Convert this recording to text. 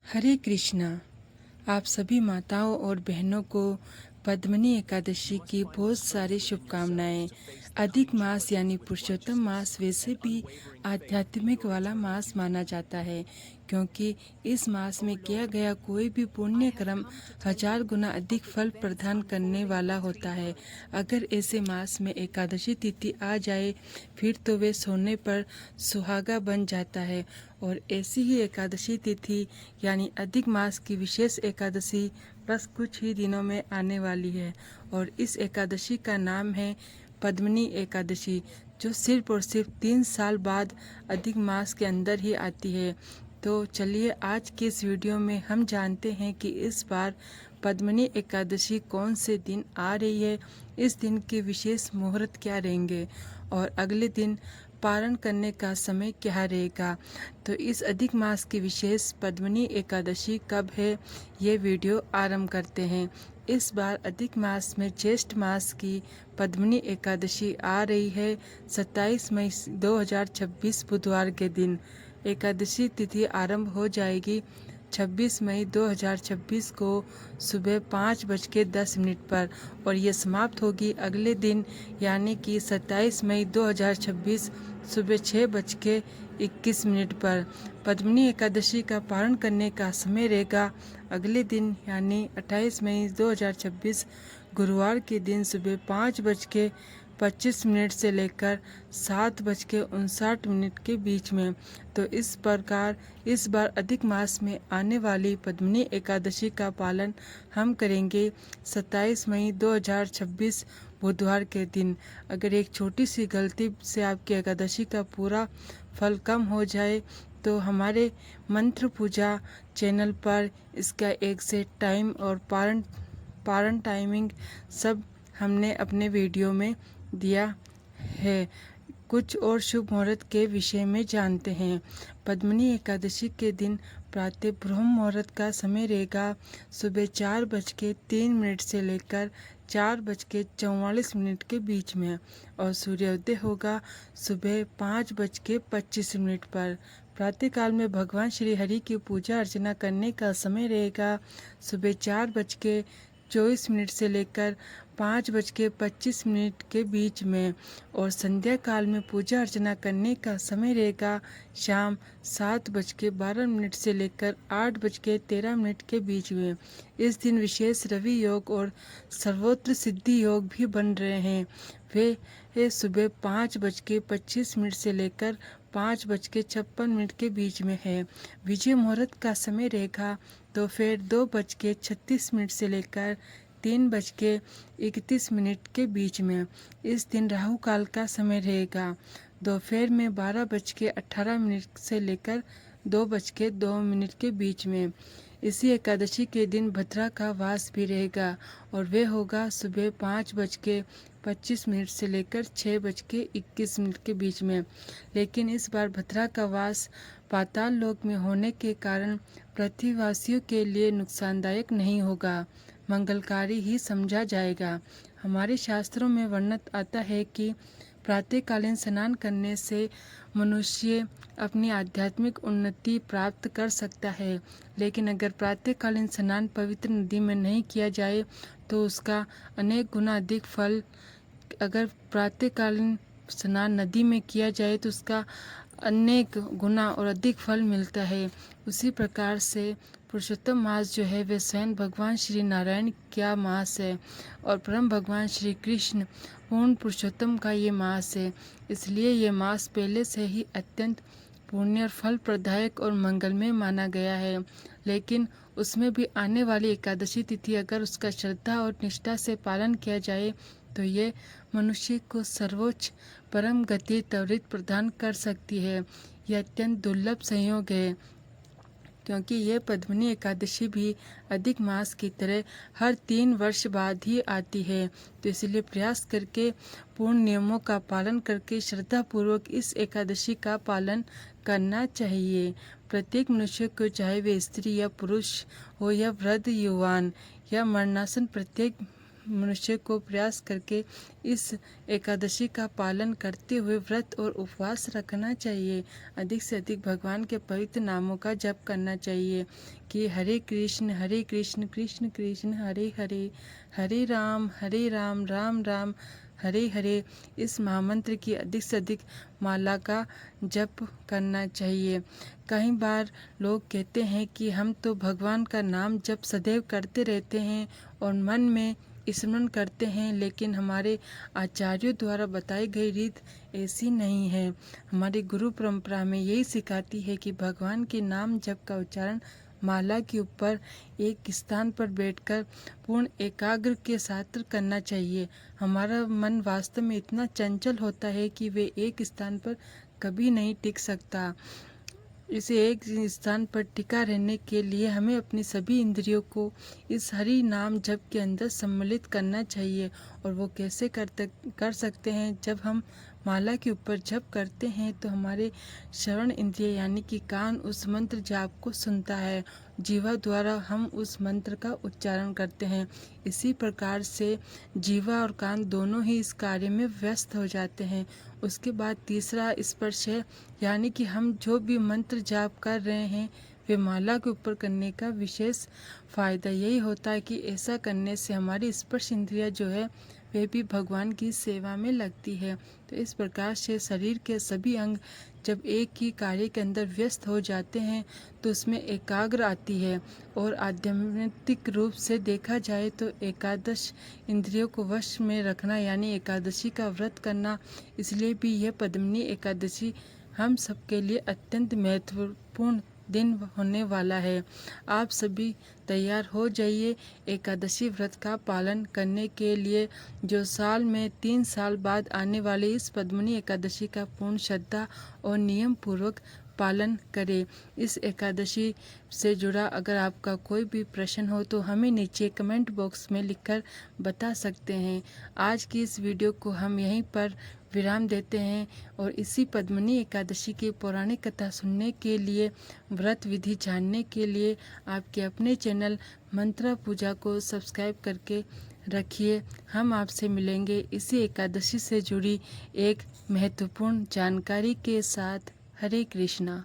हरे कृष्णा। आप सभी माताओं और बहनों को पद्मनी एकादशी की बहुत सारी शुभकामनाएं। अधिक मास यानी पुरुषोत्तम मास वैसे भी आध्यात्मिक वाला मास माना जाता है, क्योंकि इस मास में किया गया कोई भी पुण्य कर्म 1000 गुना अधिक फल प्रदान करने वाला होता है। अगर ऐसे मास में एकादशी तिथि आ जाए फिर तो वे सोने पर सुहागा बन जाता है। और ऐसी ही एकादशी तिथि यानी अधिक मास की विशेष एकादशी बस कुछ ही दिनों में आने वाली है, और इस एकादशी का नाम है पद्मनी एकादशी, जो सिर्फ और सिर्फ 3 साल बाद अधिक मास के अंदर ही आती है। तो चलिए आज के इस वीडियो में हम जानते हैं कि इस बार पद्मनी एकादशी कौन से दिन आ रही है, इस दिन के विशेष मुहूर्त क्या रहेंगे और अगले दिन पारण करने का समय क्या रहेगा। तो इस अधिक मास की विशेष पद्मनी एकादशी कब है, ये वीडियो आरंभ करते हैं। इस बार अधिक मास में ज्येष्ठ मास की पद्मनी एकादशी आ रही है 27 मई 2026 बुधवार के दिन। एकादशी तिथि आरंभ हो जाएगी 26 मई 2026 को सुबह 5:10 पर, और ये समाप्त होगी अगले दिन यानी कि 27 मई 2026 सुबह 6:21 पर। पद्मनी एकादशी का पारण करने का समय रहेगा अगले दिन यानी 28 मई 2026 गुरुवार के दिन सुबह 5:25 से लेकर 7:59 के बीच में। तो इस प्रकार इस बार अधिक मास में आने वाली पद्मनी एकादशी का पालन हम करेंगे 27 मई 2026 बुधवार के दिन। अगर एक छोटी सी गलती से आपकी एकादशी का पूरा फल कम हो जाए तो हमारे मंत्र पूजा चैनल पर इसका एक से टाइम और पारण टाइमिंग सब हमने अपने वीडियो में दिया है। कुछ और शुभ मुहूर्त के विषय में जानते हैं। पद्मनी एकादशी के दिन प्रातः ब्रह्म मुहूर्त का समय रहेगा सुबह 4:03 से लेकर 4:44 के बीच में, और सूर्योदय होगा सुबह 5:25 पर। प्रातःकाल में भगवान श्री हरि की पूजा अर्चना करने का समय रहेगा सुबह 4:24 से लेकर 5:25 के बीच में, और संध्या काल में पूजा अर्चना करने का समय रहेगा शाम 7:12 से लेकर 8:13 के बीच में। इस दिन विशेष रवि योग और सर्वोत्र सिद्धि योग भी बन रहे हैं। वे सुबह 5:25 से लेकर 5:56 के बीच में है। विजय मुहूर्त का समय रहेगा दोपहर 2:36 से लेकर 3:31 के बीच में। इस दिन राहु काल का समय रहेगा दोपहर में 12:18 से लेकर 2:02 के बीच में। इसी एकादशी के दिन भद्रा का वास भी रहेगा, और वे होगा सुबह 5:25 से लेकर 6:21 के बीच में। लेकिन इस बार भद्रा का वास पाताल लोक में होने के कारण पृथ्वीवासियों के लिए नुकसानदायक नहीं होगा, मंगलकारी ही समझा जाएगा। हमारे शास्त्रों में वर्णित आता है कि प्रातःकालीन स्नान करने से मनुष्य अपनी आध्यात्मिक उन्नति प्राप्त कर सकता है, लेकिन अगर प्रातःकालीन स्नान पवित्र नदी में नहीं किया जाए तो उसका अनेक गुना अधिक फल, अगर प्रातःकालीन स्नान नदी में किया जाए तो उसका अनेक गुना और अधिक फल मिलता है। उसी प्रकार से पुरुषोत्तम मास जो है वे स्वयं भगवान श्री नारायण का मास है, और परम भगवान श्री कृष्ण पूर्ण पुरुषोत्तम का ये मास है। इसलिए ये मास पहले से ही अत्यंत पुण्य और फल प्रदायक और मंगलमय माना गया है। लेकिन उसमें भी आने वाली एकादशी तिथि अगर उसका श्रद्धा और निष्ठा से पालन किया जाए तो ये मनुष्य को सर्वोच्च परम गति त्वरित प्रदान कर सकती है। यह अत्यंत दुर्लभ संयोग है, क्योंकि यह पद्मनी एकादशी भी अधिक मास की तरह हर 3 वर्ष बाद ही आती है। तो इसलिए प्रयास करके पूर्ण नियमों का पालन करके श्रद्धापूर्वक इस एकादशी का पालन करना चाहिए। प्रत्येक मनुष्य को, चाहे वे स्त्री या पुरुष हो या वृद्ध युवान या मरणासन, प्रत्येक मनुष्य को प्रयास करके इस एकादशी का पालन करते हुए व्रत और उपवास रखना चाहिए। अधिक से अधिक भगवान के पवित्र नामों का जप करना चाहिए कि हरे कृष्ण कृष्ण कृष्ण हरे हरे, हरे राम राम राम हरे हरे। इस महामंत्र की अधिक से अधिक माला का जप करना चाहिए। कई बार लोग कहते हैं कि हम तो भगवान का नाम जप सदैव करते रहते हैं और मन में स्मरण करते हैं, लेकिन हमारे आचार्यों द्वारा बताई गई रीत ऐसी नहीं है। हमारी गुरु परंपरा में यही सिखाती है कि भगवान के नाम जप का उच्चारण माला के ऊपर एक स्थान पर बैठकर पूर्ण एकाग्र के साथ करना चाहिए। हमारा मन वास्तव में इतना चंचल होता है कि वे एक स्थान पर कभी नहीं टिक सकता। इसे एक स्थान पर टिका रहने के लिए हमें अपनी सभी इंद्रियों को इस हरि नाम जप के अंदर सम्मिलित करना चाहिए। और वो कैसे कर सकते हैं? जब हम माला के ऊपर जप करते हैं तो हमारे श्रवण इंद्रिय यानी कि कान उस मंत्र जाप को सुनता है, जीवा द्वारा हम उस मंत्र का उच्चारण करते हैं। इसी प्रकार से जीवा और कान दोनों ही इस कार्य में व्यस्त हो जाते हैं। उसके बाद तीसरा स्पर्श है, यानी कि हम जो भी मंत्र जाप कर रहे हैं वे माला के ऊपर करने का विशेष फायदा यही होता है कि ऐसा करने से हमारी स्पर्श इंद्रिया जो है वे भी भगवान की सेवा में लगती है। तो इस प्रकार से शरीर के सभी अंग जब एक ही कार्य के अंदर व्यस्त हो जाते हैं तो उसमें एकाग्र आती है। और आध्यात्मिक रूप से देखा जाए तो एकादश इंद्रियों को वश में रखना यानी एकादशी का व्रत करना, इसलिए भी यह पद्मिनी एकादशी हम सबके लिए अत्यंत महत्वपूर्ण दिन होने वाला है। आप सभी तैयार हो जाइए एकादशी व्रत का पालन करने के लिए, जो साल में 3 साल बाद आने वाले इस पद्मिनी एकादशी का पूर्ण श्रद्धा और नियम पूर्वक पालन करें। इस एकादशी से जुड़ा अगर आपका कोई भी प्रश्न हो तो हमें नीचे कमेंट बॉक्स में लिखकर बता सकते हैं। आज की इस वीडियो को हम यहीं पर विराम देते हैं और इसी पद्मिनी एकादशी की पौराणिक कथा सुनने के लिए, व्रत विधि जानने के लिए आपके अपने चैनल मंत्रा पूजा को सब्सक्राइब करके रखिए। हम आपसे मिलेंगे इसी एकादशी से जुड़ी एक महत्वपूर्ण जानकारी के साथ। हरे कृष्णा।